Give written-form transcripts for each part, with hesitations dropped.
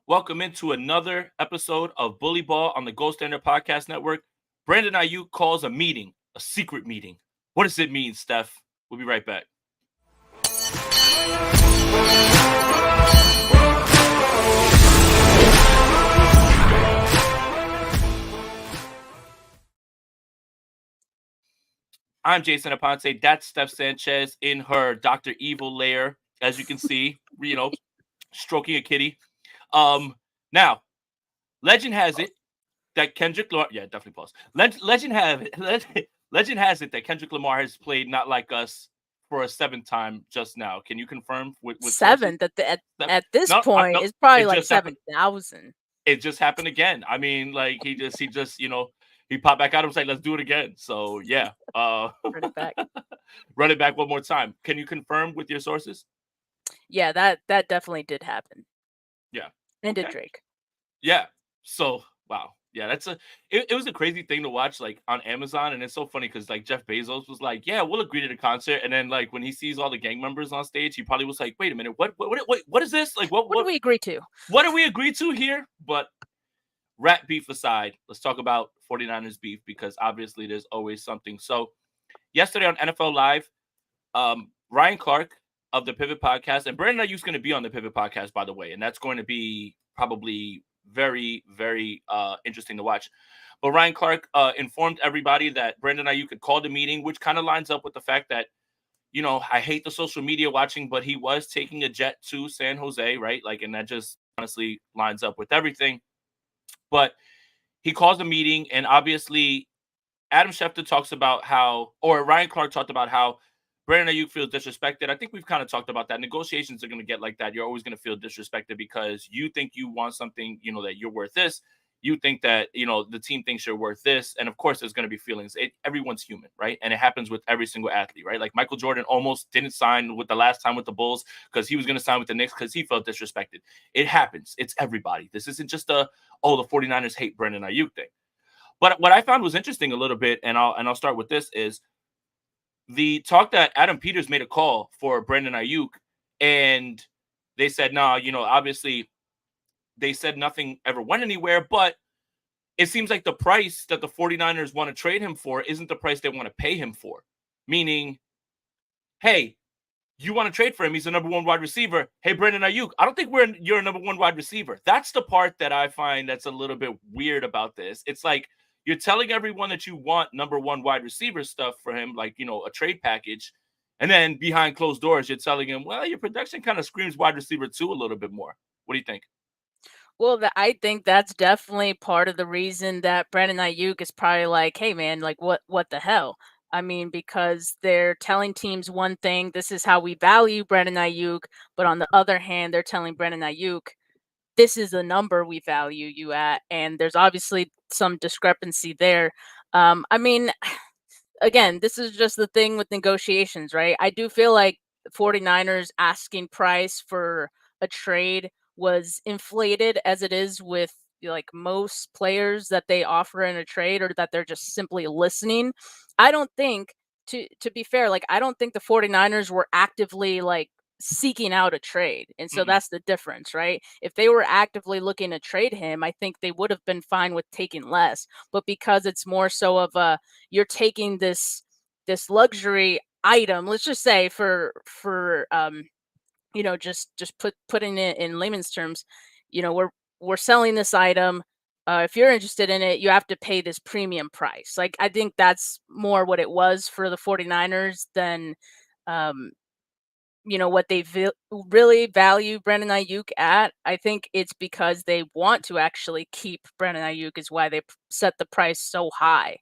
Welcome into another episode of Bully Ball on the Gold Standard Podcast Network. Brandon Aiyuk calls a meeting, a secret meeting. What does it mean, Steph? We'll be right back. I'm Jason Aponte. That's Steph Sanchez in her Dr. Evil lair, as you can see, stroking a kitty. Now, legend has it that Kendrick Lamar, definitely pause. Legend has it that Kendrick Lamar has played Not Like Us for a seventh time just now. Can you confirm with sources? Seventh at this No, point no, it's probably it like just happened. 7,000. It just happened again. I mean, like he just he popped back out and was like, let's do it again. So yeah, Run it back. run it back one more time. Can you confirm with your sources? Yeah, that definitely did happen. Yeah. And Okay. did Drake. Yeah. So wow. Yeah, it was a crazy thing to watch like on Amazon, and it's so funny because like Jeff Bezos was like, yeah, we'll agree to the concert, and then like when he sees all the gang members on stage, he probably was like, wait a minute, what is this? Like What do we agree to? What do we agree to here? But rat beef aside, let's talk about 49ers beef because obviously there's always something. So yesterday on NFL Live, Ryan Clark of the Pivot Podcast, and Brandon Aiyuk's going to be on the Pivot Podcast, by the way, and that's going to be probably very, very interesting to watch. But Ryan Clark informed everybody that Brandon Aiyuk had called a meeting, which kind of lines up with the fact that, I hate the social media watching, but he was taking a jet to San Jose, right? Like, and that just honestly lines up with everything. But he calls a meeting, and obviously Adam Schefter talks about or Ryan Clark talked about how Brandon Aiyuk feels disrespected. I think we've kind of talked about that. Negotiations are going to get like that. You're always going to feel disrespected because you think you want something, that you're worth this. You think that, the team thinks you're worth this. And of course, there's going to be feelings. Everyone's human, right? And it happens with every single athlete, right? Like Michael Jordan almost didn't sign with the last time with the Bulls because he was going to sign with the Knicks because he felt disrespected. It happens. It's everybody. This isn't just the 49ers hate Brandon Aiyuk thing. But what I found was interesting a little bit, and I'll start with this, is the talk that Adam Peters made a call for Brandon Aiyuk, and they said, no, obviously they said nothing ever went anywhere, but it seems like the price that the 49ers want to trade him for isn't the price they want to pay him for. Meaning, hey, you want to trade for him? He's the number one wide receiver. Hey, Brandon Aiyuk, I don't think you're a number one wide receiver. That's the part that I find that's a little bit weird about this. It's like you're telling everyone that you want number one wide receiver stuff for him, like, a trade package. And then behind closed doors, you're telling him, well, your production kind of screams wide receiver too a little bit more. What do you think? Well, I think that's definitely part of the reason that Brandon Aiyuk is probably like, hey, man, like, what the hell? I mean, because they're telling teams one thing, this is how we value Brandon Aiyuk. But on the other hand, they're telling Brandon Aiyuk, this is the number we value you at. And there's obviously some discrepancy there. I mean, again, this is just the thing with negotiations, right? I do feel like 49ers asking price for a trade was inflated as it is with like most players that they offer in a trade or that they're just simply listening. I don't think to be fair, like I don't think the 49ers were actively like seeking out a trade. And so that's the difference, right? If they were actively looking to trade him, I think they would have been fine with taking less. But because it's more so of a you're taking this luxury item, let's just say for just putting it in layman's terms, we're selling this item. If you're interested in it, you have to pay this premium price. Like I think that's more what it was for the 49ers than what they really value Brandon Aiyuk at. I think it's because they want to actually keep Brandon Aiyuk is why they set the price so high.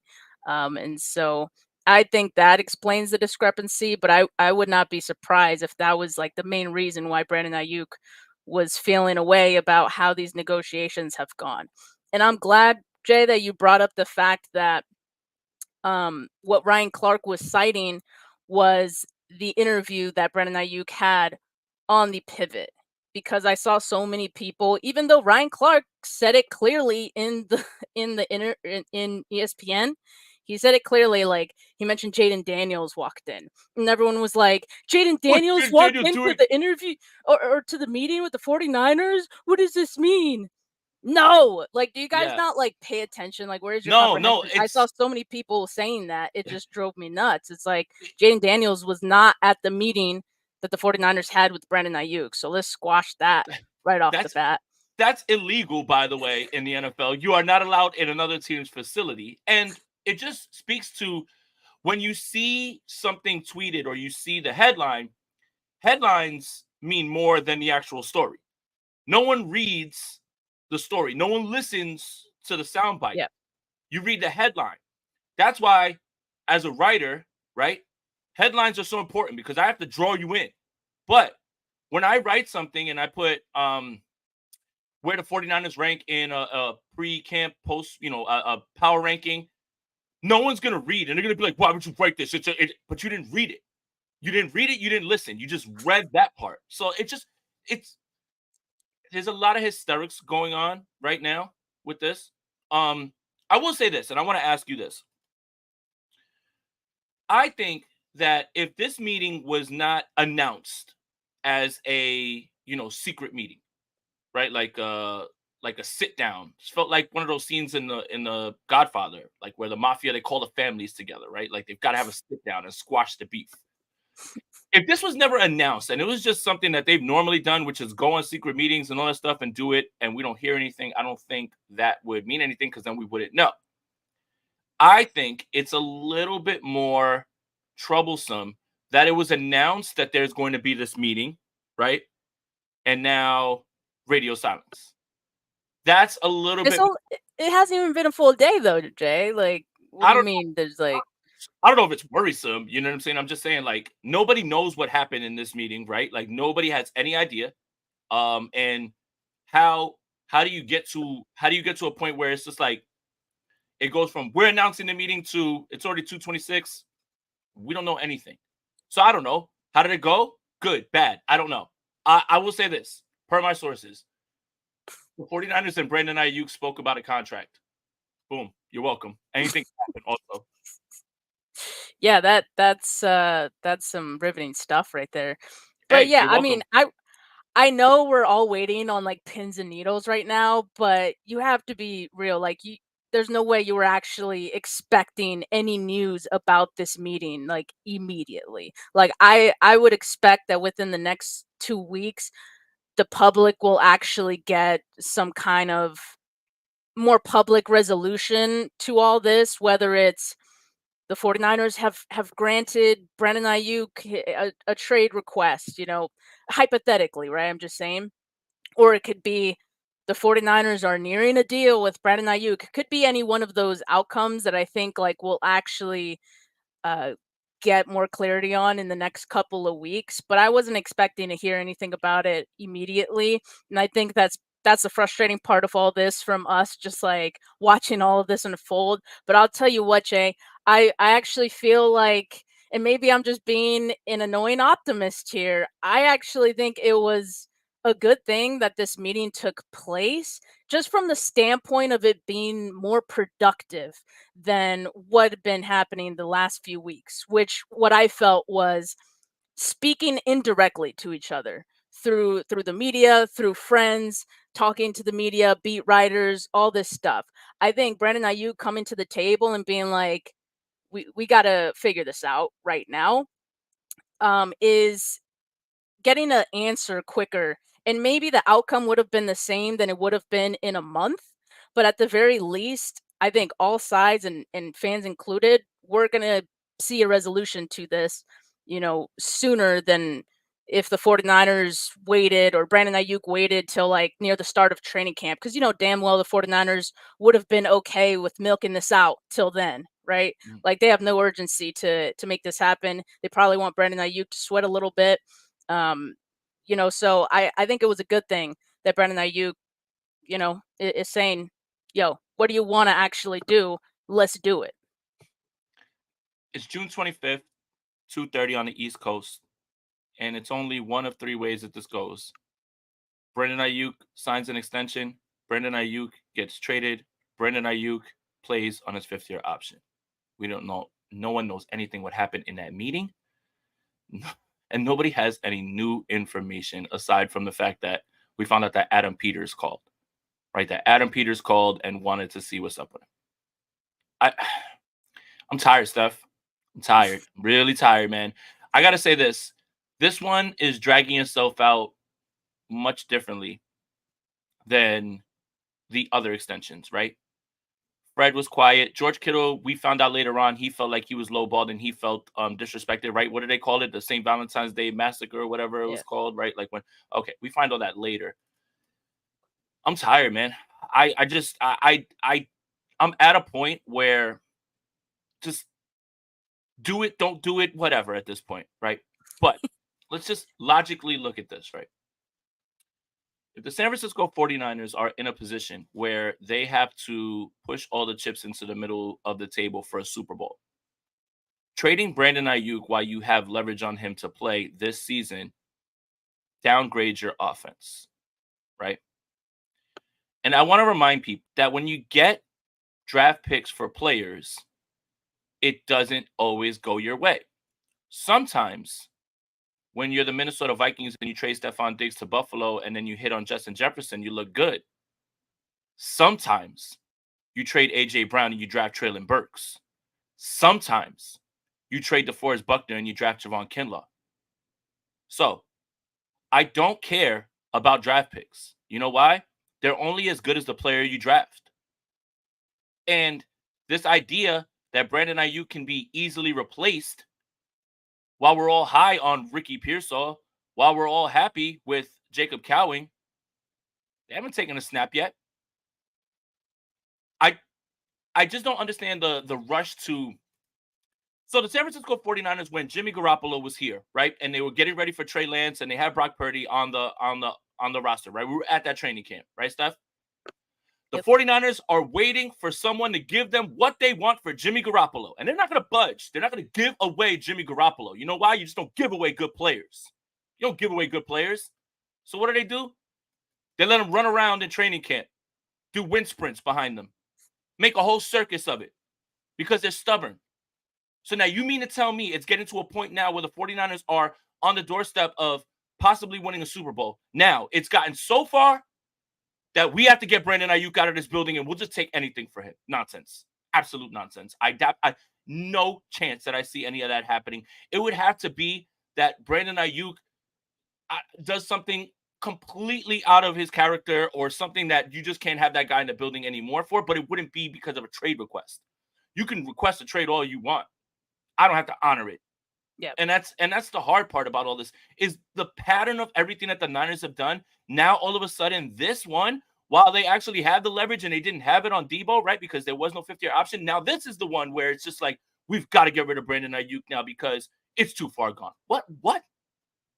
And so I think that explains the discrepancy, but I would not be surprised if that was like the main reason why Brandon Aiyuk was feeling a way about how these negotiations have gone. And I'm glad, Jay, that you brought up the fact that what Ryan Clark was citing was the interview that Brandon Aiyuk had on the pivot, because I saw so many people, even though Ryan Clark said it clearly in the in ESPN, He said it clearly. Like, he mentioned Jaden Daniels walked in, and everyone was like, Jaden What Daniels did walked Daniels in for doing? the interview or to the meeting with the 49ers? What does this mean? No, like, do you guys Yeah. not like pay attention? Like, where's your No, comprehension? I saw it's so many people saying that it just drove me nuts. It's like Jaden Daniels was not at the meeting that the 49ers had with Brandon Aiyuk. So let's squash that right off the that's bat. that's illegal, by the way, in the NFL. You are not allowed in another team's facility. And it just speaks to when you see something tweeted or you see the headline, headlines mean more than the actual story. No one reads the story, no one listens to the soundbite. Yeah. You read the headline. That's why, as a writer, right, headlines are so important because I have to draw you in. But when I write something and I put where the 49ers rank in a pre-camp post, a power ranking, no one's going to read. And they're going to be like, why would you write this? But you didn't read it. You didn't read it. You didn't listen. You just read that part. So it's, there's a lot of hysterics going on right now with this. I will say this, and I want to ask you this. I think that if this meeting was not announced as a, secret meeting, right? Like a sit down. It felt like one of those scenes in the Godfather, like where the mafia they call the families together, right? Like they've got to have a sit down and squash the beef. If this was never announced and it was just something that they've normally done, which is go on secret meetings and all that stuff and do it, and we don't hear anything, I don't think that would mean anything because then we wouldn't know. I think it's a little bit more troublesome that it was announced that there's going to be this meeting, right? And now radio silence. That's a little It's bit. all it hasn't even been a full day though, Jay. Like, what I do you don't. mean there's like I don't know if it's worrisome. You know what I'm saying? I'm just saying, like, nobody knows what happened in this meeting, right? Like, nobody has any idea. And how how do you get to a point where it's just like it goes from we're announcing the meeting to it's already 2:26. We don't know anything. So I don't know. How did it go? Good, bad. I don't know. I will say this, per my sources, the 49ers and Brandon Aiyuk spoke about a contract. Boom. You're welcome. Anything can happen also. yeah, that's some riveting stuff right there. But Hey, yeah, you're I mean, welcome. I know we're all waiting on like pins and needles right now, but you have to be real. Like, there's no way you were actually expecting any news about this meeting like immediately. Like, I would expect that within the next 2 weeks, the public will actually get some kind of more public resolution to all this, whether it's the 49ers have granted Brandon Aiyuk a trade request, hypothetically, right? I'm just saying. Or it could be the 49ers are nearing a deal with Brandon Aiyuk. It could be any one of those outcomes that I think like will actually uh, get more clarity on in the next couple of weeks. But I wasn't expecting to hear anything about it immediately, and I think that's the frustrating part of all this from us, just like watching all of this unfold. But I'll tell you what, Jay, I actually feel like, and maybe I'm just being an annoying optimist here. I actually think it was a good thing that this meeting took place just from the standpoint of it being more productive than what had been happening the last few weeks, which what I felt was speaking indirectly to each other through the media, through friends, talking to the media, beat writers, all this stuff. I think Brandon Ayuk coming to the table and being like, we got to figure this out right now, is getting an answer quicker. And maybe the outcome would have been the same than it would have been in a month. But at the very least, I think all sides and fans included, we're going to see a resolution to this, sooner than if the 49ers waited or Brandon Ayuk waited till like near the start of training camp. Because, damn well the 49ers would have been okay with milking this out till then. Right. Mm. Like, they have no urgency to make this happen. They probably want Brandon Ayuk to sweat a little bit. um, so I think it was a good thing that Brandon Ayuk, is saying, yo, what do you want to actually do? Let's do it. It's June 25th, 2:30 on the East Coast, and it's only one of three ways that this goes. Brandon Ayuk signs an extension. Brandon Ayuk gets traded. Brandon Ayuk plays on his fifth-year option. We don't know. No one knows anything what happened in that meeting. And nobody has any new information aside from the fact that we found out that Adam Peters called, right? That Adam Peters called and wanted to see what's up with him. I'm tired, Steph. I'm tired. Really tired, man. I got to say this. This one is dragging itself out much differently than the other extensions, right? Fred was quiet. George Kittle, we found out later on, he felt like he was lowballed and he felt disrespected, right? What did they call it? The St. Valentine's Day Massacre or whatever it was called, right? Like okay, we find all that later. I'm tired, man. I'm at a point where just do it, don't do it, whatever at this point, right? But let's just logically look at this, right? If the San Francisco 49ers are in a position where they have to push all the chips into the middle of the table for a Super Bowl, trading Brandon Aiyuk while you have leverage on him to play this season downgrades your offense, right? And I want to remind people that when you get draft picks for players, it doesn't always go your way. Sometimes when you're the Minnesota Vikings and you trade Stephon Diggs to Buffalo and then you hit on Justin Jefferson, you look good. Sometimes you trade A.J. Brown and you draft Treylon Burks. Sometimes you trade DeForest Buckner and you draft Javon Kinlaw. So I don't care about draft picks. You know why? They're only as good as the player you draft. And this idea that Brandon Aiyuk can be easily replaced while we're all high on Ricky Pearsall, while we're all happy with Jacob Cowing, they haven't taken a snap yet. I just don't understand the rush to. So the San Francisco 49ers, when Jimmy Garoppolo was here, right, and they were getting ready for Trey Lance, and they had Brock Purdy on the roster, right? We were at that training camp, right, Steph? The 49ers are waiting for someone to give them what they want for Jimmy Garoppolo. And they're not going to budge. They're not going to give away Jimmy Garoppolo. You know why? You just don't give away good players. You don't give away good players. So what do? They let them run around in training camp, do wind sprints behind them, make a whole circus of it because they're stubborn. So now you mean to tell me it's getting to a point now where the 49ers are on the doorstep of possibly winning a Super Bowl. Now, it's gotten so far that we have to get Brandon Aiyuk out of this building and we'll just take anything for him. Nonsense. Absolute nonsense. No chance that I see any of that happening. It would have to be that Brandon Aiyuk does something completely out of his character or something that you just can't have that guy in the building anymore for, but it wouldn't be because of a trade request. You can request a trade all you want. I don't have to honor it. Yeah. And that's the hard part about all this is the pattern of everything that the Niners have done. Now, all of a sudden, this one, while they actually have the leverage and they didn't have it on Debo, right? Because there was no fifth-year option. Now, this is the one where it's just like, we've got to get rid of Brandon Aiyuk now because it's too far gone. What?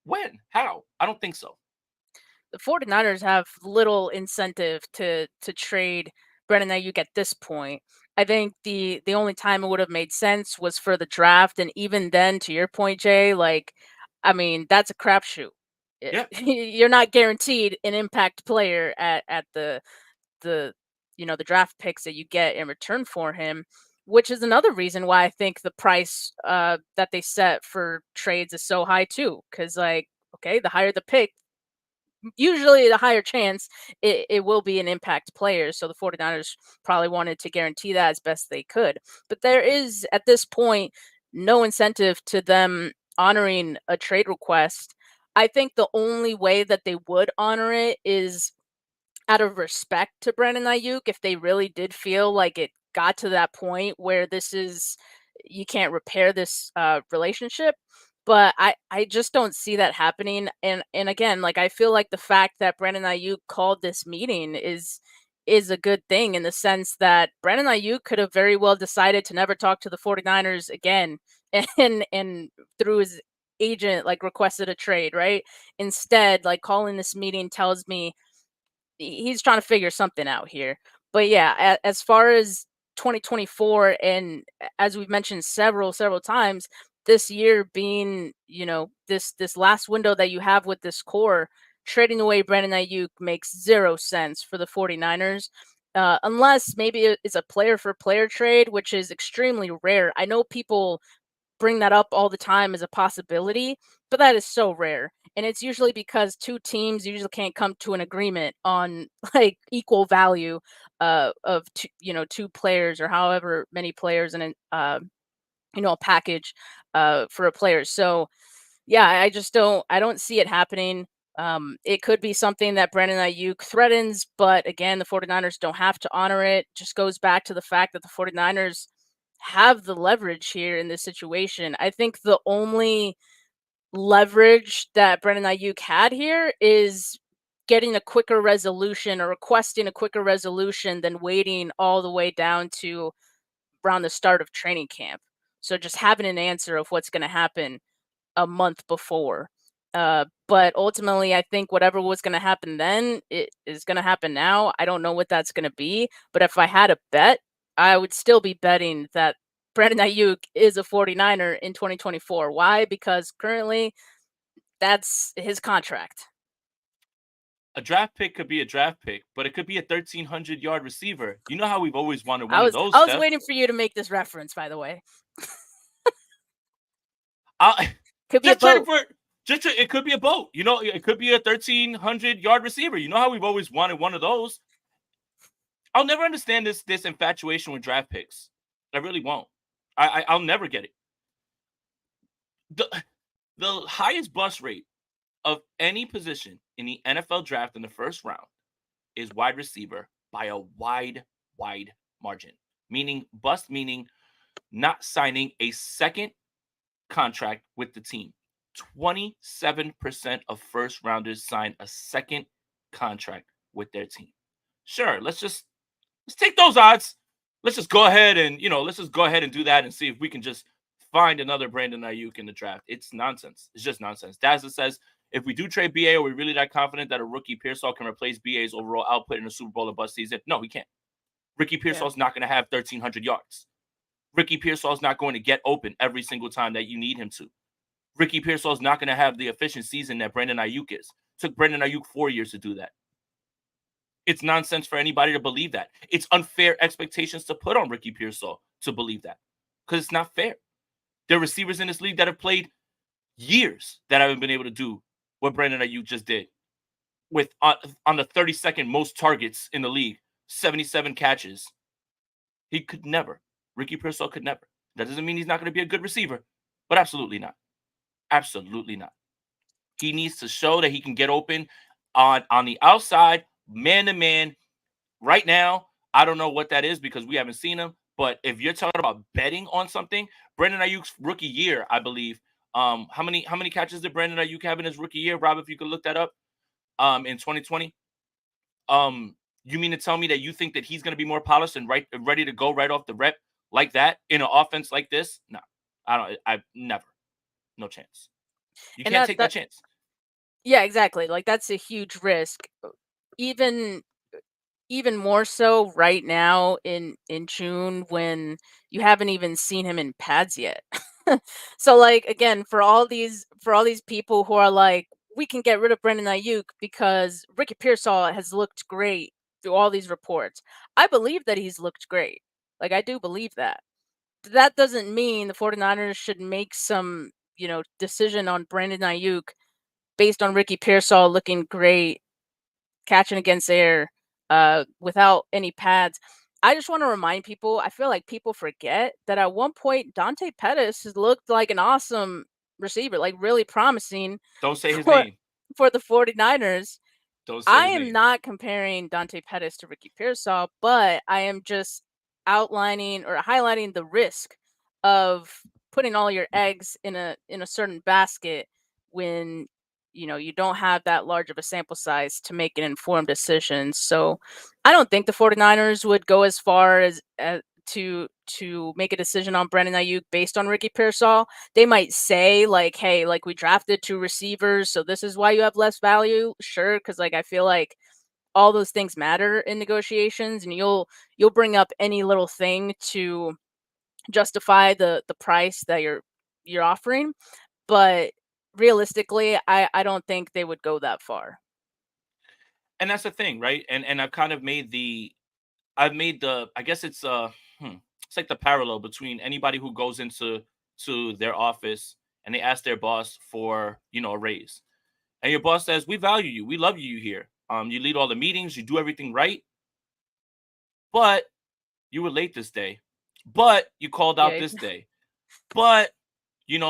When? How? I don't think so. The 49ers have little incentive to trade Brandon Aiyuk at this point. I think the only time it would have made sense was for the draft, and even then, to your point, Jay, like, I mean, that's a crapshoot. Yeah. You're not guaranteed an impact player at the the draft picks that you get in return for him, which is another reason why I think the price that they set for trades is so high too. Because like, okay, the higher the pick, usually the higher chance it will be an impact player. So the 49ers probably wanted to guarantee that as best they could. But there is, at this point, no incentive to them honoring a trade request. I think the only way that they would honor it is out of respect to Brandon Aiyuk, if they really did feel like it got to that point where you can't repair this relationship. But I just don't see that happening. And again, like, I feel like the fact that Brandon Aiyuk called this meeting is a good thing, in the sense that Brandon Aiyuk could have very well decided to never talk to the 49ers again and through his agent, like, requested a trade, right? Instead, like, calling this meeting tells me he's trying to figure something out here. But yeah, as far as 2024, and as we've mentioned several times, this year being, this last window that you have with this core, trading away Brandon Aiyuk makes zero sense for the 49ers. unless maybe it's a player for player trade, which is extremely rare. I know people bring that up all the time as a possibility, but that is so rare. And it's usually because two teams usually can't come to an agreement on like equal value of two, two players or however many players in a package for a player. So yeah, I don't see it happening. It could be something that Brandon Ayuk threatens, but again, the 49ers don't have to honor it. Just goes back to the fact that the 49ers have the leverage here in this situation. I think the only leverage that Brandon Ayuk had here is getting a quicker resolution or requesting a quicker resolution than waiting all the way down to around the start of training camp. So just having an answer of what's going to happen a month before. But ultimately, I think whatever was going to happen then, it is going to happen now. I don't know what that's going to be, but if I had a bet, I would still be betting that Brandon Ayuk is a 49er in 2024. Why? Because currently that's his contract. A draft pick could be a draft pick, but it could be a 1,300-yard receiver. You know how we've always wanted I one of was those, I was Steph. waiting for you to make this reference, by the way. Could be a boat. It could be a boat. It could be a 1,300-yard receiver. You know how we've always wanted one of those. I'll never understand this infatuation with draft picks. I really won't. I'll never get it. The highest bust rate of any position in the NFL draft in the first round is wide receiver by a wide margin. Meaning not signing a second contract with the team. 27% of first rounders sign a second contract with their team. Sure, let's take those odds. Let's just go ahead and do that and see if we can just find another Brandon Aiyuk in the draft. It's nonsense. It's just nonsense. Dazzler says, if we do trade BA, are we really that confident that a rookie Pearsall can replace BA's overall output in a Super Bowl or bust season? No, he can't. Ricky Pearsall's not going to have 1,300 yards. Ricky Pearsall's not going to get open every single time that you need him to. Ricky Pearsall's not going to have the efficient season that Brandon Aiyuk is. It took Brandon Aiyuk 4 years to do that. It's nonsense for anybody to believe that. It's unfair expectations to put on Ricky Pearsall to believe that, because it's not fair. There are receivers in this league that have played years that haven't been able to do what Brandon Aiyuk just did with on the 32nd most targets in the league, 77 catches. He could never. Ricky Pearsall could never. That doesn't mean he's not going to be a good receiver, but absolutely not. Absolutely not. He needs to show that he can get open on the outside, man to man. Right now, I don't know what that is because we haven't seen him. But if you're talking about betting on something, Brandon Ayuk's rookie year, I believe. How many catches did Brandon Aiyuk have in his rookie year, Rob? If you could look that up, in 2020. You mean to tell me that you think that he's going to be more polished and ready to go right off the rep like that in an offense like this? No, I don't. I never. No chance. You can't take that chance. Yeah, exactly. Like that's a huge risk. Even more so right now in June when you haven't even seen him in pads yet. So like again, for all these people who are like, we can get rid of Brandon Ayuk because Ricky Pearsall has looked great through all these reports. I believe that he's looked great. Like I do believe that. That doesn't mean the 49ers should make some, decision on Brandon Ayuk based on Ricky Pearsall looking great, catching against air, without any pads. I just want to remind people, I feel like people forget that at one point Dante Pettis has looked like an awesome receiver, like really promising. Don't say his name. For the 49ers. Don't say I his am name. not comparing Dante Pettis to Ricky Pearsall, but I am just outlining or highlighting the risk of putting all your eggs in a certain basket when you don't have that large of a sample size to make an informed decision. So I don't think the 49ers would go as far as to make a decision on Brandon Aiyuk based on Ricky Pearsall. They might say like, hey, like we drafted 2 receivers, so this is why you have less value. Sure, because like I feel like all those things matter in negotiations, and you'll bring up any little thing to justify the price that you're offering. But realistically, I don't think they would go that far. And that's the thing, right? And I've kind of made the I've made I guess it's like the parallel between anybody who goes to their office and they ask their boss for, a raise. And your boss says, "We value you. We love you here. You lead all the meetings, you do everything right, but you were late this day. But you called out Yeah. this day. But you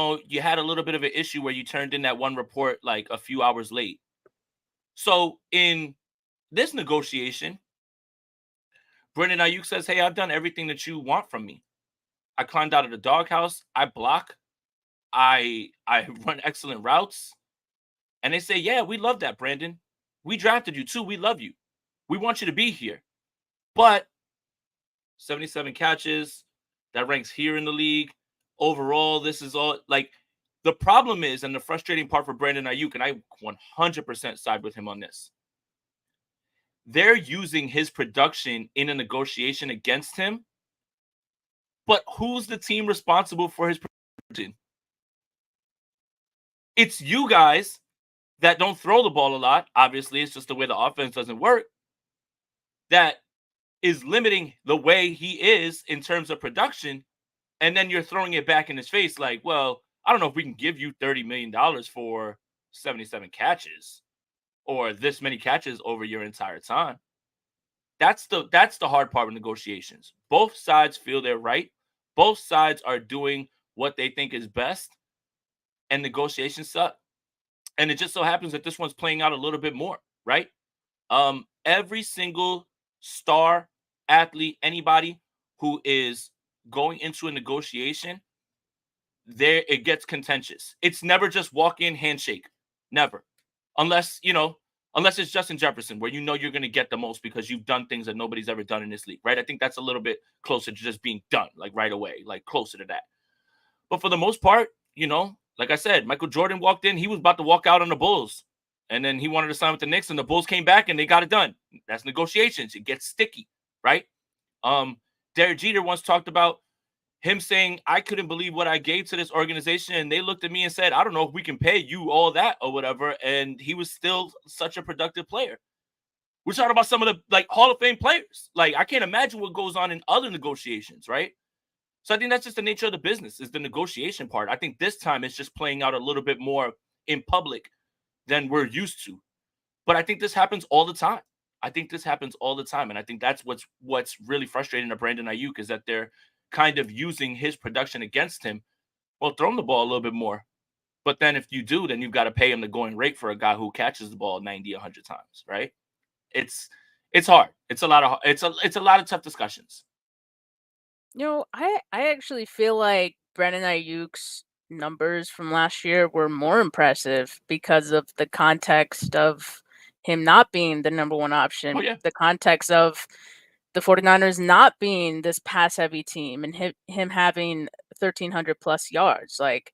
had a little bit of an issue where you turned in that one report like a few hours late. So in this negotiation, Brandon Ayuk says, "Hey, I've done everything that you want from me. I climbed out of the doghouse. I block. I run excellent routes." And they say, "Yeah, we love that, Brandon. We drafted you too. We love you. We want you to be here. But 77 catches, that ranks here in the league. Overall, this is all like the problem is, and the frustrating part for Brandon Ayuk, and I 100% side with him on this. They're using his production in a negotiation against him, but who's the team responsible for his production? It's you guys that don't throw the ball a lot. Obviously, it's just the way the offense doesn't work. That is limiting the way he is in terms of production. And then you're throwing it back in his face like, well, I don't know if we can give you $30 million for 77 catches or this many catches over your entire time. That's the hard part of negotiations. Both sides feel they're right. Both sides are doing what they think is best, and negotiations suck. And it just so happens that this one's playing out a little bit more, right? Every single star athlete, anybody who is going into a negotiation, there it gets contentious. It's never just walk in handshake. Never. Unless, unless it's Justin Jefferson, where you're going to get the most because you've done things that nobody's ever done in this league, right? I think that's a little bit closer to just being done, like right away, like closer to that. But for the most part, like I said, Michael Jordan walked in, he was about to walk out on the Bulls. And then he wanted to sign with the Knicks, and the Bulls came back and they got it done. That's negotiations. It gets sticky, right? Derek Jeter once talked about him saying, "I couldn't believe what I gave to this organization." And they looked at me and said, "I don't know if we can pay you all that or whatever." And he was still such a productive player. We're talking about some of the like Hall of Fame players. Like, I can't imagine what goes on in other negotiations, right? So I think that's just the nature of the business, is the negotiation part. I think this time it's just playing out a little bit more in public than we're used to. But I think this happens all the time. I think this happens all the time. And I think that's what's really frustrating to Brandon Ayuk, is that they're kind of using his production against him. Well, throw him the ball a little bit more. But then if you do, then you've got to pay him the going rate for a guy who catches the ball 90, 100 times, right? It's hard. It's a lot of tough discussions. I actually feel like Brandon Ayuk's numbers from last year were more impressive because of the context of him not being the number one Oh option, yeah. the context of the 49ers not being this pass heavy team and him having 1,300 plus yards. Like,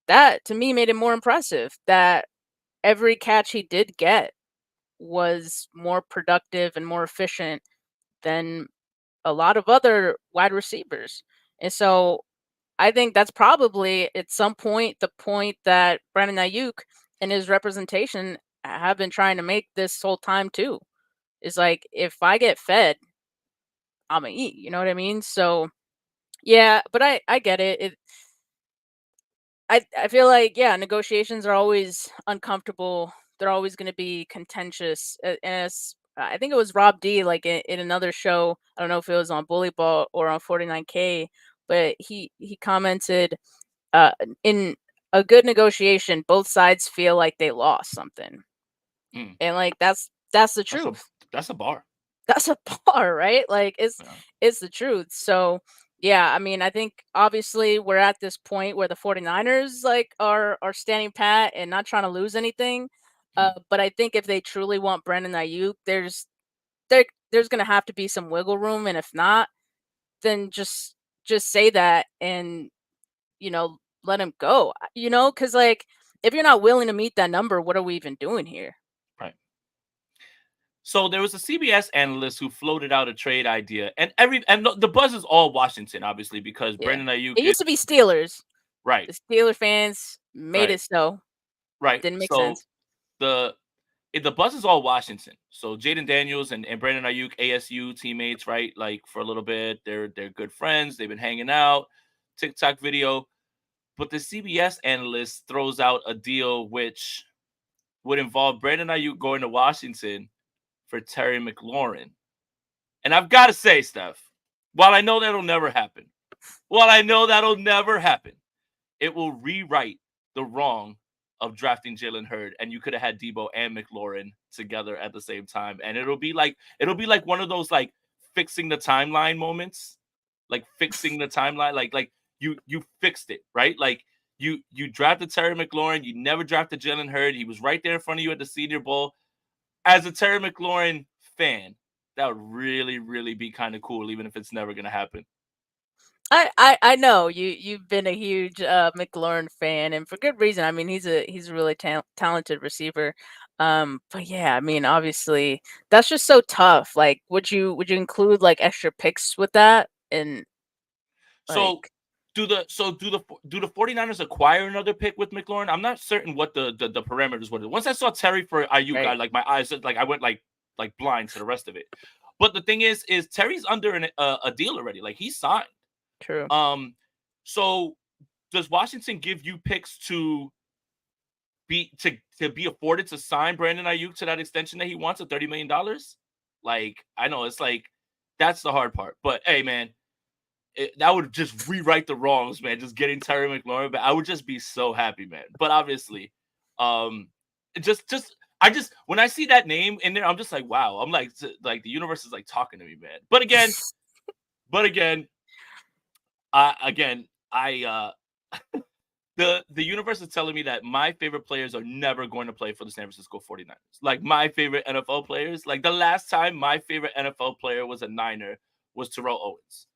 that to me made it more impressive that every catch he did get was more productive and more efficient than a lot of other wide receivers. And so I think that's probably at some point the point that Brandon Ayuk and his representation have been trying to make this whole time too. Is like, if I get fed, I'm gonna eat. You know what I mean? So yeah, but I get it. I feel like, yeah, negotiations are always uncomfortable. They're always going to be contentious. As I think it was Rob D, like in another show. I don't know if it was on Bully Ball or on 49K, but he commented, uh, in a good negotiation, both sides feel like they lost something, Mm, and like that's the that's a truth. that's a bar. That's a bar, right? Like, Yeah. it's the truth. So, yeah, I mean, I think obviously we're at this point where the 49ers like are standing pat and not trying to lose anything. Mm, But I think if they truly want Brandon Ayuk, there's going to have to be some wiggle room, and if not, then just say that and let him go. Cuz like, if you're not willing to meet that number, what are we even doing here? right. So there was a CBS analyst who floated out a trade idea, and the buzz is all Washington, obviously, because Yeah. Brandon Ayuk It is used to be Steelers. right, The Steeler fans made right, it so. right. Didn't make So sense. the the buzz is all Washington. So Jaden Daniels and Brandon Aiyuk, ASU teammates, right? Like for a little bit, they're good friends. They've been hanging out. TikTok video, but the CBS analyst throws out a deal which would involve Brandon Aiyuk going to Washington for Terry McLaurin. And I've got to say, Steph, while I know that'll never happen, it will rewrite the wrong of drafting Jalen Hurd, and you could have had Debo and McLaurin together at the same time, and it'll be like one of those like fixing the timeline moments, like you fixed it, right? Like you drafted Terry McLaurin, you never drafted Jalen Hurd. He was right there in front of you at the Senior Bowl. As a Terry McLaurin fan, that would really, really be kind of cool, even if it's never gonna happen. I know you've been a huge McLaurin fan, and for good reason. I mean, he's a really talented receiver. But yeah, I mean, obviously that's just so tough. Like, would you include like extra picks with that? And So like, do the 49ers acquire another pick with McLaurin? I'm not certain what the parameters were. Once I saw Terry for Aiyuk, right. my eyes like I went like blind to the rest of it. But the thing is Terry's under a deal already. Like he's signed. True. So does Washington give you picks to be afforded to sign Brandon Aiyuk to that extension that he wants of $30 million? Like, I know it's like that's the hard part. But hey, man, that would just rewrite the wrongs, man. Just getting Terry McLaurin, but I would just be so happy, man. But obviously, just when I see that name in there, I'm just like, wow. I'm like the universe is like talking to me, man. But again, the universe is telling me that my favorite players are never going to play for the San Francisco 49ers. Like my favorite NFL players, like the last time my favorite NFL player was a Niner was Terrell Owens.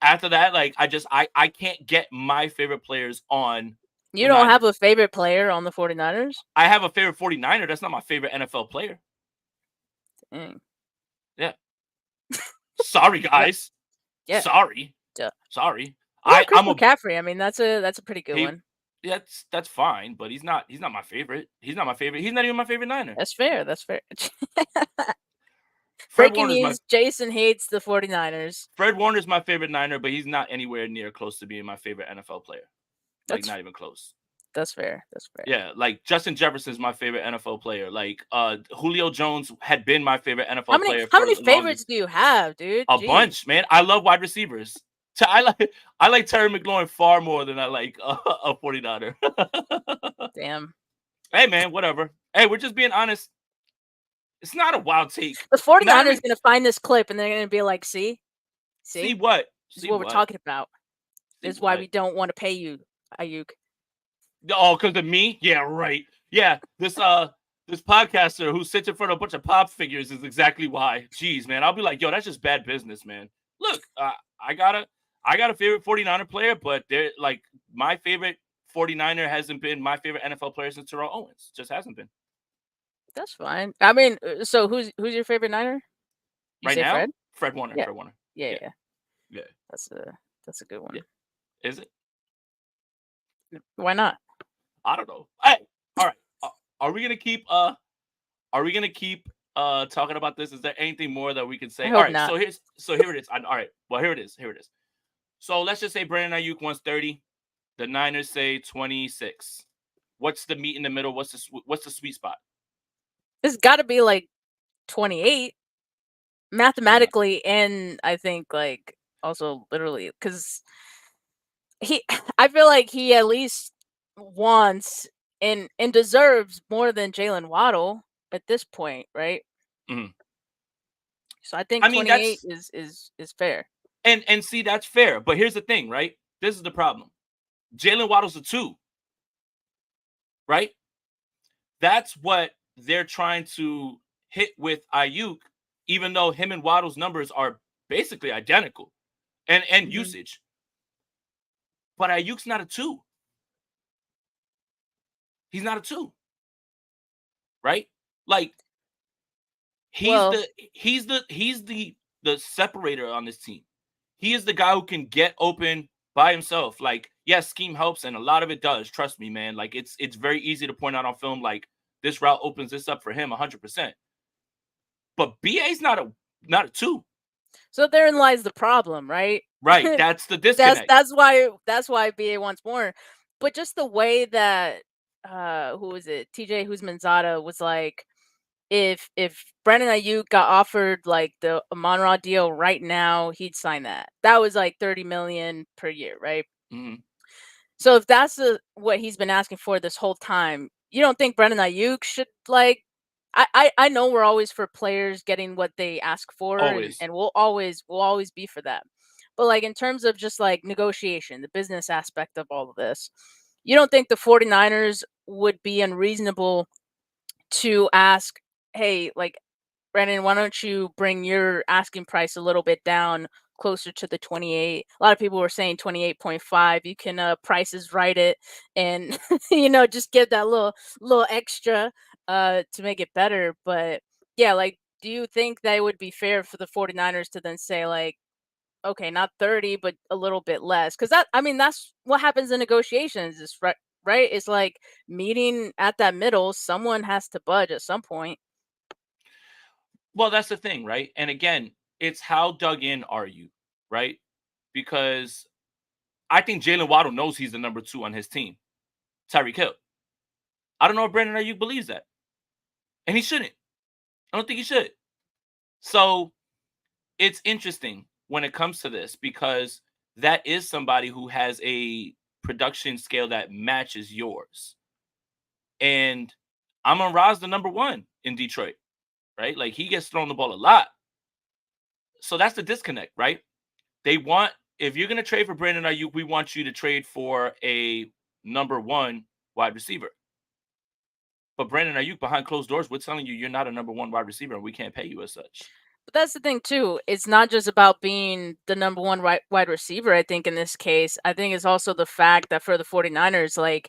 After that, like I can't get my favorite players on. You don't have a favorite player on the 49ers? I have a favorite 49er. That's not my favorite NFL player. Dang. Yeah. Sorry, guys. Yeah. Sorry. Duh. Sorry. Well, I'm McCaffrey. I mean, that's a pretty good one. Yeah, that's fine, but he's not my favorite. He's not my favorite. He's not even my favorite Niner. That's fair. Breaking news, Jason hates the 49ers. Fred Warner's my favorite Niner, but he's not anywhere near close to being my favorite NFL player. Like, not even close. That's fair. Yeah, like Justin Jefferson's my favorite NFL player. Like Julio Jones had been my favorite NFL player. How many favorites do you have, dude? A bunch, man. I love wide receivers. I like Terry McLaurin far more than I like a 49er. Damn. Hey, man, whatever. Hey, we're just being honest. It's not a wild take. The 49ers going to find this clip and they're going to be like, see what? This is what we're talking about. This is why we don't want to pay you, Aiyuk. Oh, because of me? Yeah, right. Yeah, this podcaster who sits in front of a bunch of pop figures is exactly why. Jeez, man. I'll be like, yo, that's just bad business, man. Look, I got a favorite 49er player, but they're like my favorite 49er hasn't been my favorite NFL player since Terrell Owens. Just hasn't been. That's fine. I mean, so who's your favorite Niner? Right now? Fred Warner. Yeah. Fred Warner. Yeah. That's a good one. Yeah. Is it? Why not? I don't know. Hey, all right. Are we gonna keep talking about this? Is there anything more that we can say? All right. Not. So here it is. All right. Well, here it is. So let's just say Brandon Aiyuk wants 30. The Niners say 26. What's the meat in the middle? What's the sweet spot? It's got to be like 28 mathematically, and I think like also literally because I feel like he at least wants and deserves more than Jalen Waddle at this point, right? Mm-hmm. So I think 28 is fair. And see, that's fair. But here's the thing, right? This is the problem. Jalen Waddle's a 2, right? That's what they're trying to hit with Aiyuk, even though him and Waddle's numbers are basically identical and usage. But Aiyuk's not a 2. He's not a 2. Right? Like he's the separator on this team. He is the guy who can get open by himself. Like, yes, scheme helps, and a lot of it does. Trust me, man. Like, it's very easy to point out on film, like, this route opens this up for him 100%. But BA's not a 2. So therein lies the problem, right? Right. That's the That's disconnect. that's why that's why BA wants more. But just the way that who was it? TJ Husmanzada was like, if Brandon Aiyuk got offered like the Amon-Ra deal right now, he'd sign that. That was like 30 million per year, right? Mhm. So if that's what he's been asking for this whole time, you don't think Brandon Aiyuk should like? I know we're always for players getting what they ask for, and Always. and we'll always be for that. But like in terms of just like negotiation, the business aspect of all of this, you don't think the 49ers would be unreasonable to ask, hey, like Brandon, why don't you bring your asking price a little bit down closer to the 28? A lot of people were saying 28.5. You can prices right it and just get that little extra to make it better. But yeah, like do you think that it would be fair for the 49ers to then say like, okay, not 30 but a little bit less? Cuz that's what happens in negotiations is right? It's like meeting at that middle, someone has to budge at some point. Well, that's the thing, right? And again, it's how dug in are you, right? Because I think Jalen Waddle knows he's the number 2 on his team. Tyreek Hill. I don't know if Brandon Aiyuk believes that. And he shouldn't. I don't think he should. So it's interesting when it comes to this because that is somebody who has a production scale that matches yours. And Amon Ra's the number 1 in Detroit, right? Like he gets thrown the ball a lot. So that's the disconnect, right? They want, if you're going to trade for Brandon Aiyuk, we want you to trade for a number 1 wide receiver. But Brandon Aiyuk, behind closed doors, we're telling you you're not a number 1 wide receiver and we can't pay you as such. But that's the thing too. It's not just about being the number one wide receiver, I think, in this case. I think it's also the fact that for the 49ers, like,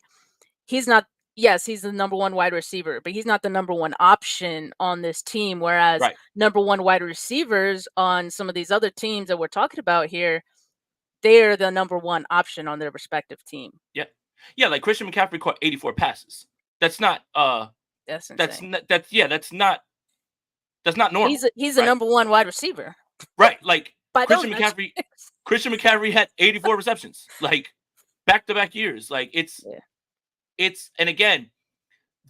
he's not, yes, he's the number one wide receiver, but he's not the number one option on this team. Whereas Right. number one wide receivers on some of these other teams that we're talking about here, they're the number one option on their respective team. Yeah. Yeah, like Christian McCaffrey caught 84 passes. That's not That's that's insane. not that's yeah, that's not normal, He's the right? number one wide receiver Right. Like by those Christian metrics. McCaffrey Christian McCaffrey had 84 receptions, like back-to-back years. Like Yeah. it's and again,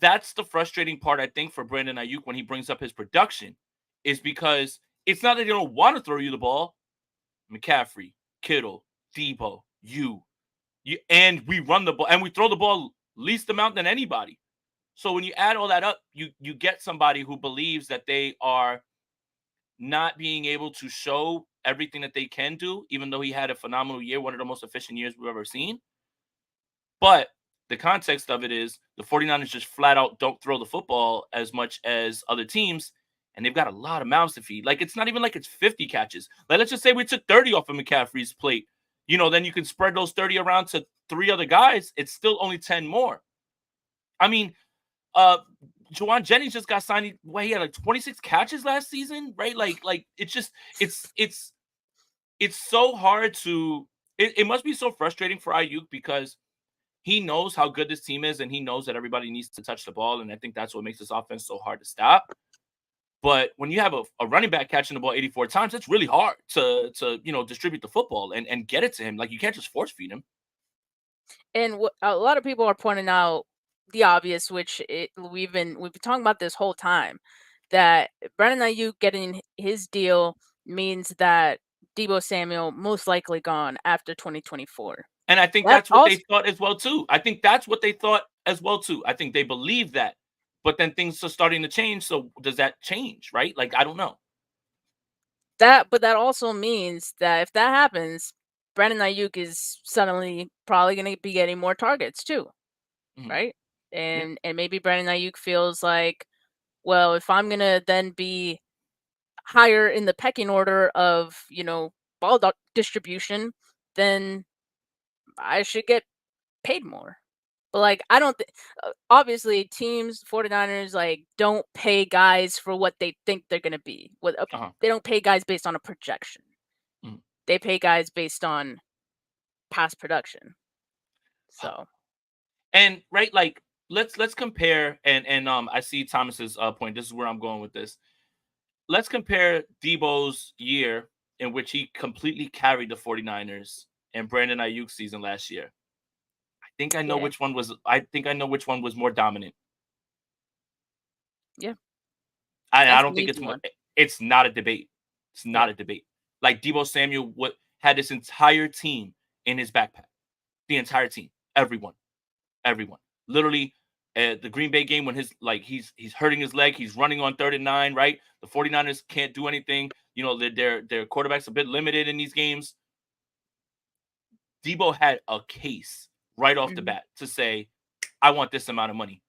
that's the frustrating part I think for Brandon Aiyuk when he brings up his production is because it's not that they don't want to throw you the ball. McCaffrey, Kittle, Debo, you and we run the ball and we throw the ball least amount than anybody. So when you add all that up, you get somebody who believes that they are not being able to show everything that they can do, even though he had a phenomenal year, one of the most efficient years we've ever seen. But the context of it is the 49ers just flat out don't throw the football as much as other teams, and they've got a lot of mouths to feed. Like, it's not even like it's 50 catches. Like, let's just say we took 30 off of McCaffrey's plate. Then you can spread those 30 around to 3 other guys. It's still only 10 more. I mean, uh, Juwan Jennings just got signed. He had like 26 catches last season, right? Like it's just it's so hard to. It must be so frustrating for Ayuk because he knows how good this team is, and he knows that everybody needs to touch the ball, and I think that's what makes this offense so hard to stop. But when you have a running back catching the ball 84 times, it's really hard to distribute the football and get it to him. Like, you can't just force feed him. And what a lot of people are pointing out the obvious, which we've been talking about this whole time, that Brandon Ayuk getting his deal means that Debo Samuel most likely gone after 2024. And I think That that's what they also thought as well too. I think that's what they thought as well too. I think they believe that. But then things are starting to change. So does that change, right? Like, I don't know. that also means that if that happens, Brandon Ayuk is suddenly probably going to be getting more targets too, Mhm. right? Yeah. And maybe Brandon Ayuk feels like, well, if I'm going to then be higher in the pecking order of, ball distribution, then I should get paid more. But like, I don't obviously teams 49ers like don't pay guys for what they think they're going to be. Uh-huh. They don't pay guys based on a projection. Mhm. They pay guys based on past production. So, And right, like, let's compare and I see Thomas's point. This is where I'm going with this. Let's compare Debo's year in which he completely carried the 49ers and Brandon Ayuk's season last year. Yeah. I think I know which one was more dominant. Yeah. I That's don't an think easy one. it's not a debate. It's not Yeah. a debate. Like Debo Samuel had this entire team in his backpack. The entire team. Everyone. Everyone. Literally the Green Bay game when he's hurting his leg, he's running on 3rd and 9, right? The 49ers can't do anything. You know, their quarterback's a bit limited in these games. Debo had a case right off the Mhm. bat to say, I want this amount of money.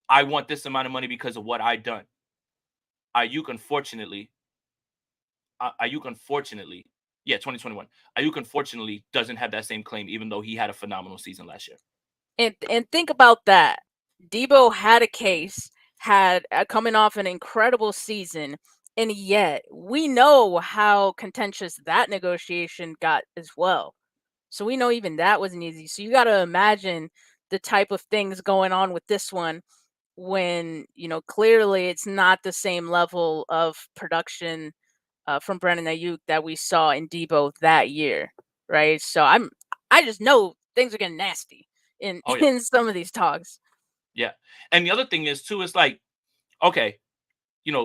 I want this amount of money because of what I've done. Ayuk, unfortunately, Ayuk, unfortunately, yeah, 2021. Ayuk, unfortunately, doesn't have that same claim, even though he had a phenomenal season last year. And think about that. Debo had a case, had coming off an incredible season, and yet we know how contentious that negotiation got as well. So we know even that wasn't easy. So you got to imagine the type of things going on with this one when, clearly it's not the same level of production from Brandon Aiyuk that we saw in Debo that year, right? So I just know things are getting nasty in Oh, yeah. in some of these talks. Yeah. And the other thing is, too, it's like, okay,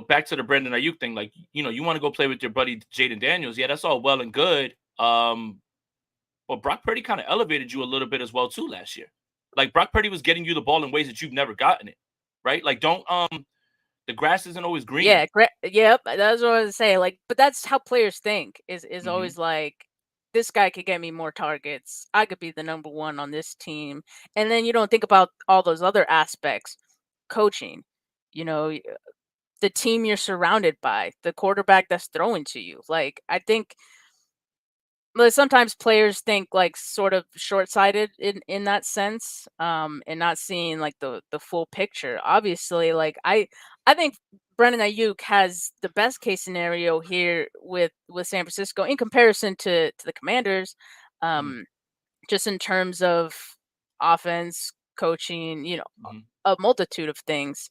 back to the Brandon Ayuk thing, like, you want to go play with your buddy Jaden Daniels. Yeah, that's all well and good. But Brock Purdy kind of elevated you a little bit as well, too, last year. Like, Brock Purdy was getting you the ball in ways that you've never gotten it, right? Like, the grass isn't always green. Yeah, yep, that's what I was saying. Like, but that's how players think. Is Mm-hmm. always like, this guy could get me more targets. I could be the number one on this team, and then you don't think about all those other aspects, coaching. You know, the team you're surrounded by, the quarterback that's throwing to you. Like, I think but sometimes players think like sort of short-sighted in that sense, and not seeing like the full picture. Obviously, like I think Brandon Ayuk has the best case scenario here with San Francisco in comparison to the Commanders, Mm-hmm. just in terms of offense, coaching, Mm-hmm. a multitude of things.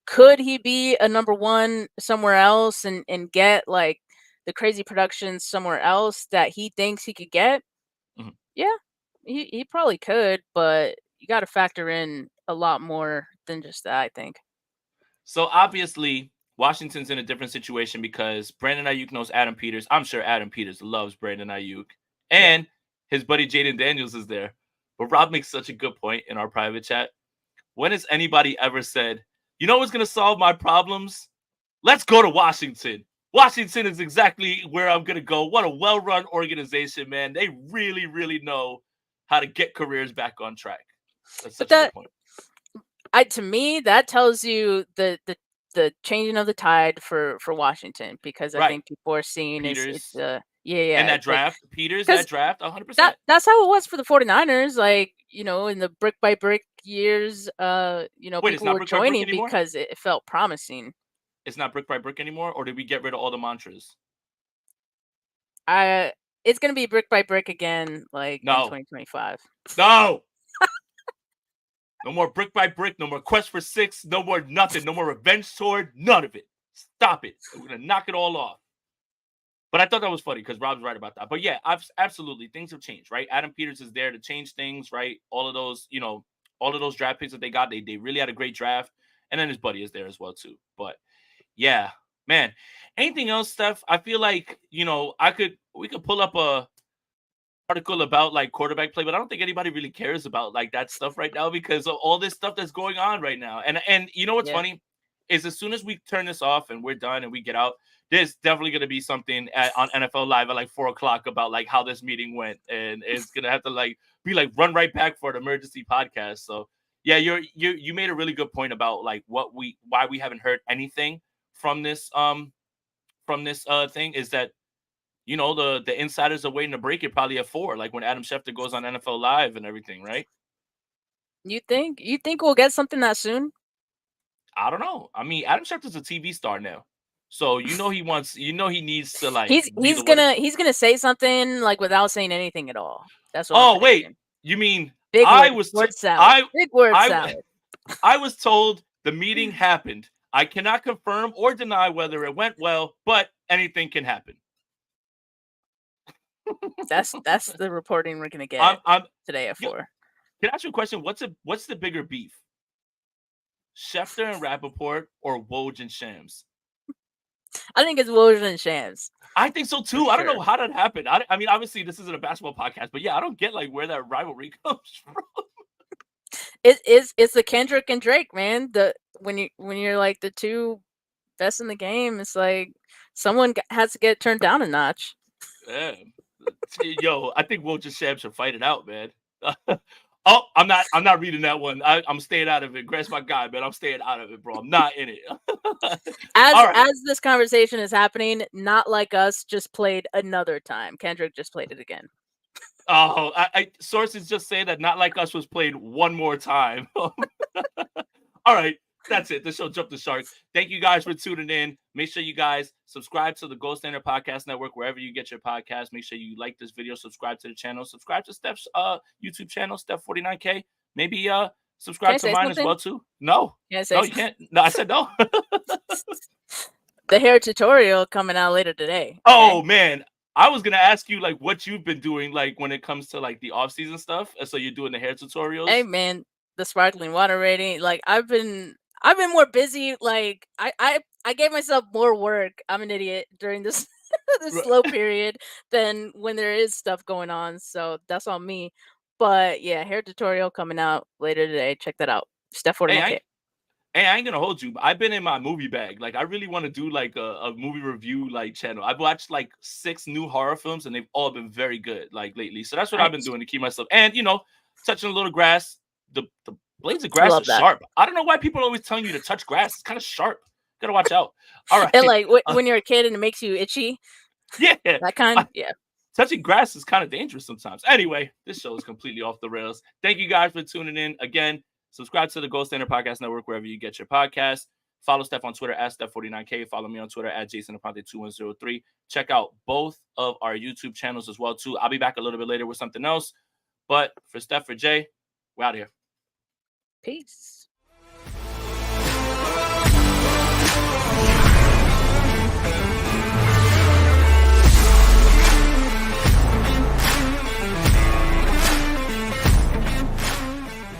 Could he be a number one somewhere else and get like the crazy production somewhere else that he thinks he could get? Mm-hmm. Yeah, he probably could, but you got to factor in a lot more than just that, I think. So obviously, Washington's in a different situation because Brandon Ayuk knows Adam Peters. I'm sure Adam Peters loves Brandon Ayuk, Yeah. and his buddy Jaden Daniels is there. But Rob makes such a good point in our private chat. When has anybody ever said, "You know what's going to solve my problems? Let's go to Washington." Washington is exactly where I'm going to go. What a well-run organization, man. They really, really know how to get careers back on track. That's But such a good point. to me, that tells you the changing of the tide for Washington, because I Right. think people are seeing is it's Peters and yeah, that it's like, draft, Peters, that because draft, 100%. that's how it was for the 49ers, like, in the brick by brick years, Wait, it's people not were brick by brick joining anymore? because it felt promising. It's not brick by brick anymore? Or did we get rid of all the mantras? I It's gonna be brick by brick again, like in No. 2025. No. No more brick by brick. No more quest for six. No more nothing. No more revenge sword. None of it. Stop it. We're going to knock it all off. But I thought that was funny because Rob's right about that. But yeah, absolutely. Things have changed, right? Adam Peters is there to change things, right? All of those, all of those draft picks that they got, they really had a great draft. And then his buddy is there as well, too. But yeah, man. Anything else, Steph? I feel like, we could pull up a article about like quarterback play, but I don't think anybody really cares about like that stuff right now because of all this stuff that's going on right now. And you know what's Yeah. funny is as soon as we turn this off and we're done and we get out, there's definitely gonna be something on NFL Live at like 4 o'clock about like how this meeting went, and it's gonna have to like be like run right back for an emergency podcast. So yeah, you made a really good point about like why we haven't heard anything from this thing is that the insiders are waiting to break it probably at 4, like when Adam Schefter goes on NFL Live and everything, right? You think we'll get something that soon? I don't know. I mean, Adam Schefter's a TV star now, so he needs to like He's be the he's one. gonna he's gonna say something like without saying anything at all. That's what I'm Oh wait, predicting. you mean Big I word, was word salad. Big word I salad. I was told the meeting happened. I cannot confirm or deny whether it went well, but anything can happen. That's the reporting we're gonna get I'm today at yo, 4. can I ask you a question? What's the bigger beef? Schefter and Rappaport or Woj and Shams? I think it's Woj and Shams I think so for too. I don't know sure. how that happened. I mean, obviously this isn't a basketball podcast, but yeah, I don't get like where that rivalry comes from. It's the Kendrick and Drake, man. The when you're like the two best in the game, it's like someone has to get turned down a notch. Yeah. Yo, I think Woj and Shams should fight it out, man. Oh, I'm not reading that one. I'm staying out of it. Grant's my guy, man. I'm staying out of it, bro. I'm not in it. All right. As this conversation is happening, Not Like Us just played another time. Kendrick just played it again. Oh, sources just say that Not Like Us was played one more time. All right. That's it. The show Jump the Shark. Thank you guys for tuning in. Make sure you guys subscribe to the Gold Standard Podcast Network wherever you get your podcast. Make sure you like this video, subscribe to the channel, subscribe to Steph's YouTube channel, Steph49K. Maybe Can subscribe I to say mine as something? well too. No, Can I say no, you something? can't. No, I said no. The hair tutorial coming out later today. Oh Okay? man, I was gonna ask you like what you've been doing like when it comes to like the off season stuff. And so you're doing the hair Hey tutorials. man, the sparkling water rating. Like I've been more busy. Like I gave myself more work. I'm an idiot during this this slow period than when there is stuff going on. So that's on me. But yeah, hair tutorial coming out later today. Check that out. Steph Hey, 49K. I ain't gonna hold you. But I've been in my movie bag. Like I really want to do like a movie review like channel. I've watched like 6 new horror films and they've all been very good like lately. So that's what I've been Nice. doing to keep myself and touching a little grass. The blades of I grass are love that. sharp. I don't know why people are always telling you to touch grass. It's kind of sharp. Gotta watch out. All And right. like when you're a kid and it makes you itchy, Yeah. that kind. Yeah. Touching grass is kind of dangerous sometimes. Anyway, this show is completely off the rails. Thank you guys for tuning in. Again, subscribe to the Gold Standard Podcast Network wherever you get your podcasts. Follow Steph on Twitter at Steph49K. Follow me on Twitter at JasonAponte2103. Check out both of our YouTube channels as well, too. I'll be back a little bit later with something else. But for Steph, for Jay, we're out of here. Peace.